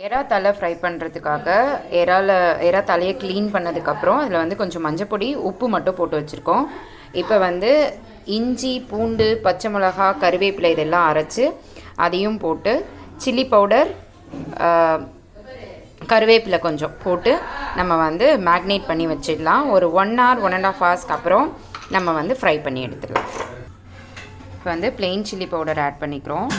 எறா தலை ஃப்ரை பண்ணுறதுக்காக எறா தலையை க்ளீன் பண்ணதுக்கப்புறம் அதில் வந்து கொஞ்சம் மஞ்சப்பொடி உப்பு மட்டும் போட்டு வச்சுருக்கோம். இப்போ வந்து இஞ்சி பூண்டு பச்சை மிளகா கருவேப்பிலை இதெல்லாம் அரைச்சி அதையும் போட்டு சில்லி பவுடர் கருவேப்பிலை கொஞ்சம் போட்டு நம்ம வந்து மேக்னேட் பண்ணி வச்சிடலாம். ஒரு 1 hour 1.5 hours அப்புறம் நம்ம வந்து ஃப்ரை பண்ணி எடுத்துடலாம். இப்போ வந்து பிளெயின் சில்லி பவுடர் ஆட் பண்ணிக்கிறோம்.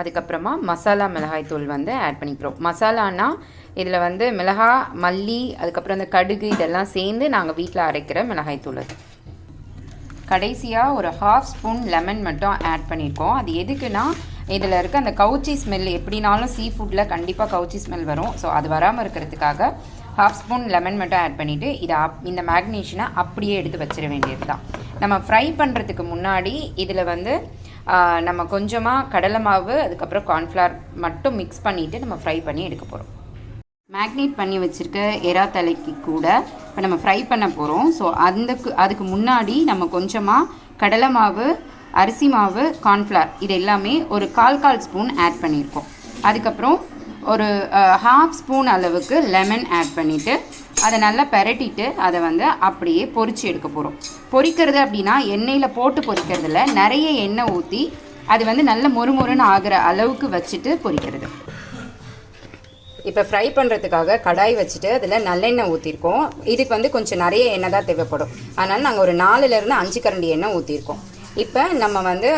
அதுக்கப்புறமா மசாலா மிளகாய்த்தூள் வந்து ஆட் பண்ணிக்கிறோம். மசாலானா இதில் வந்து மிளகா மல்லி அதுக்கப்புறம் இந்த கடுகு இதெல்லாம் சேர்ந்து நாங்கள் வீட்டில் அரைக்கிற மிளகாய்த்தூள். அது கடைசியாக ஒரு 1/2 ஸ்பூன் லெமன் மட்டும் ஆட் பண்ணியிருக்கோம். அது எதுக்குன்னா இதில் இருக்க அந்த கவுச்சி ஸ்மெல் எப்படினாலும் சீ ஃபுட்டில் கண்டிப்பாக கவுச்சி ஸ்மெல் வரும். ஸோ அது வராமல் இருக்கிறதுக்காக 1/2 ஸ்பூன் லெமன் மட்டும் ஆட் பண்ணிவிட்டு இந்த மேக்னேஷனை அப்படியே எடுத்து வச்சிட வேண்டியது தான். நம்ம ஃப்ரை பண்ணுறதுக்கு முன்னாடி இதில் வந்து நம்ம கொஞ்சமாக கடலை மாவு அதுக்கப்புறம் கார்ன்ஃப்ளவர் மட்டும் மிக்ஸ் பண்ணிவிட்டு நம்ம ஃப்ரை பண்ணி எடுக்க போகிறோம். மேக்னேட் பண்ணி வச்சுருக்க எறா தலைக்கு கூட இப்போ நம்ம ஃப்ரை பண்ண போகிறோம். ஸோ அதுக்கு முன்னாடி நம்ம கொஞ்சமாக கடலை மாவு அரிசி மாவு கார்ன்ஃப்ளவர் இது எல்லாமே ஒரு 1/4 ஸ்பூன் ஆட் பண்ணியிருக்கோம். அதுக்கப்புறம் ஒரு 1/2 ஸ்பூன் அளவுக்கு லெமன் ஆட் பண்ணிவிட்டு அதை நல்லா பெரட்டிட்டு அதை வந்து அப்படியே பொரிச்சு எடுக்க போகிறோம். பொரிக்கிறது அப்படின்னா எண்ணெயில் போட்டு பொரிக்கிறதுல நிறைய எண்ணெய் ஊற்றி அது வந்து நல்ல மொறுமொறுன்னு ஆகிற அளவுக்கு வச்சுட்டு பொரிக்கிறது. இப்போ ஃப்ரை பண்ணுறதுக்காக கடாய் வச்சுட்டு அதில் நல்லெண்ணெய் ஊற்றிருக்கோம். இதுக்கு வந்து கொஞ்சம் நிறைய எண்ணெய் தான் தேவைப்படும். அதனால் நாங்கள் ஒரு 4லேருந்து 5 கரண்டி எண்ணெய் ஊற்றிருக்கோம். இப்போ நம்ம வந்து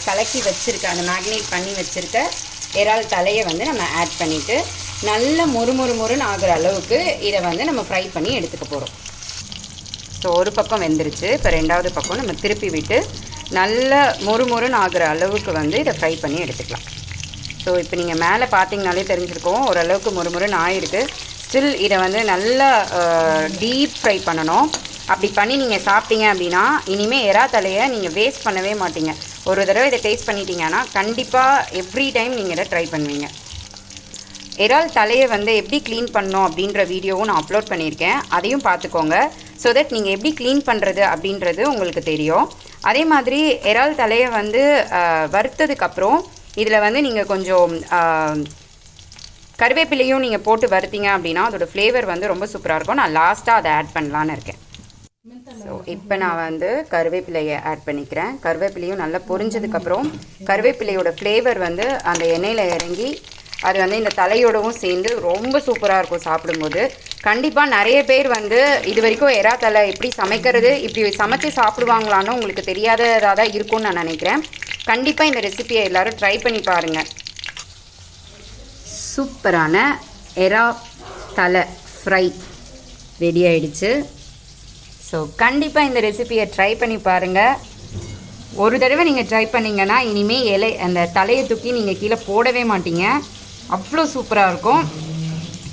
கலக்கி வச்சுருக்க அந்த மேக்னேட் பண்ணி வச்சுருக்க இறால் தலையை வந்து நம்ம ஆட் பண்ணிவிட்டு நல்ல மொறுன்னு ஆகிற அளவுக்கு இதை வந்து நம்ம ஃப்ரை பண்ணி எடுத்துக்க போகிறோம். ஸோ ஒரு பக்கம் வெந்துருச்சு. இப்போ 2வது பக்கம் நம்ம திருப்பி விட்டு நல்ல மொறுன்னு ஆகிற அளவுக்கு வந்து இதை ஃப்ரை பண்ணி எடுத்துக்கலாம். ஸோ இப்போ நீங்கள் மேலே பார்த்தீங்கனாலே தெரிஞ்சிருக்கோம் ஓரளவுக்கு மொறுன்னு ஆகிருக்கு. ஸ்டில் இதை வந்து நல்லா டீப் ஃப்ரை பண்ணணும். அப்படி பண்ணி நீங்கள் சாப்பிட்டீங்க அப்படின்னா இனிமேல் எறா தலையை நீங்கள் வேஸ்ட் பண்ணவே மாட்டீங்க. ஒரு தடவை இதை டேஸ்ட் பண்ணிட்டீங்கன்னா கண்டிப்பாக எவ்ரி டைம் நீங்கள் இதை ட்ரை பண்ணுவீங்க. இறால் தலையை வந்து எப்படி க்ளீன் பண்ணோம் அப்படின்ற வீடியோவும் நான் அப்லோட் பண்ணியிருக்கேன். அதையும் பார்த்துக்கோங்க. ஸோ தட் நீங்கள் எப்படி க்ளீன் பண்ணுறது அப்படின்றது உங்களுக்கு தெரியும். அதே மாதிரி இறால் தலையை வந்து வறுத்ததுக்கப்புறம் இதில் வந்து நீங்கள் கொஞ்சம் கருவேப்பிலையும் நீங்கள் போட்டு வறுத்தீங்க அப்படின்னா அதோட ஃப்ளேவர் வந்து ரொம்ப சூப்பராக இருக்கும். நான் லாஸ்ட்டாக அதை ஆட் பண்ணலான்னு இருக்கேன். ஸோ இப்போ நான் வந்து கருவேப்பிலையை ஆட் பண்ணிக்கிறேன். கருவேப்பிலையும் நல்லா பொரிஞ்சதுக்கப்புறம் கருவேப்பிலையோட ஃப்ளேவர் வந்து அந்த எண்ணெயில் இறங்கி அது வந்து இந்த தலையோடவும் சேர்ந்து ரொம்ப சூப்பராக இருக்கும் சாப்பிடும்போது. கண்டிப்பாக நிறைய பேர் வந்து இது வரைக்கும் எறா தலை எப்படி சமைக்கிறது இப்படி சமைச்சு சாப்பிடுவாங்களான்னு உங்களுக்கு தெரியாததாக தான் இருக்கும்னு நான் நினைக்கிறேன். கண்டிப்பாக இந்த ரெசிபியை எல்லோரும் ட்ரை பண்ணி பாருங்கள். சூப்பரான எறா தலை ஃப்ரை ரெடி ஆகிடுச்சு. ஸோ கண்டிப்பாக இந்த ரெசிபியை ட்ரை பண்ணி பாருங்கள். ஒரு தடவை நீங்கள் ட்ரை பண்ணிங்கன்னா இனிமேல் அந்த தலையை தூக்கி நீங்கள் கீழே போடவே மாட்டீங்க. அவ்வளோ சூப்பராக இருக்கும்.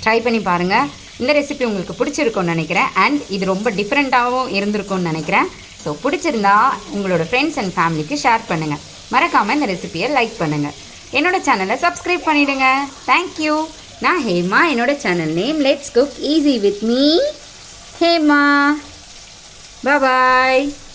ட்ரை பண்ணி பாருங்கள். இந்த ரெசிபி உங்களுக்கு பிடிச்சிருக்கும்னு நினைக்கிறேன். அண்ட் இது ரொம்ப டிஃப்ரெண்ட்டாகவும் இருந்திருக்கும்னு நினைக்கிறேன். ஸோ பிடிச்சிருந்தா உங்களோட ஃப்ரெண்ட்ஸ் அண்ட் ஃபேமிலிக்கு ஷேர் பண்ணுங்கள். மறக்காமல் இந்த ரெசிபியை லைக் பண்ணுங்கள். என்னோடய சேனலை சப்ஸ்கிரைப் பண்ணிவிடுங்க. தேங்க்யூ. நான் ஹேமா. என்னோடய channel name let's cook easy with me Hema. Bye bye.